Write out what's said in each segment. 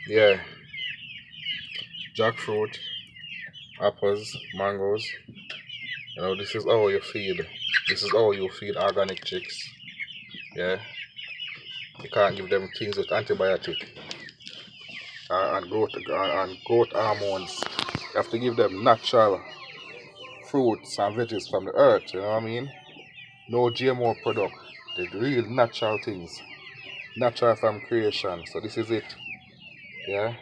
Yeah, jackfruit, apples, mangoes. You know, this is how you feed. This is how you feed organic chicks. Yeah, you can't give them things with antibiotic and growth hormones. You have to give them natural fruits and veggies from the earth. You know what I mean? No GMO product. The real natural things, natural from creation. So this is it. Yeah.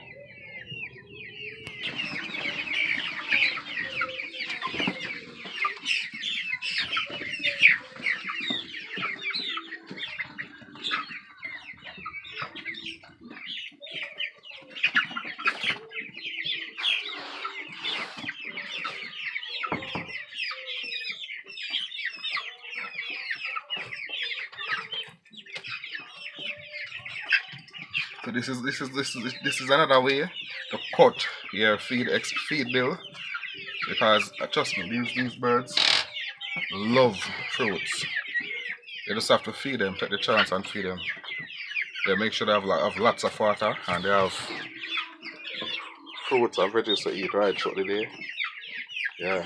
So this is another way to cut your feed bill because trust me, these birds love fruits. You just have to feed them, take the chance and feed them. They make sure they have lots of water and they have fruits and veggies to eat right throughout the day. Yeah.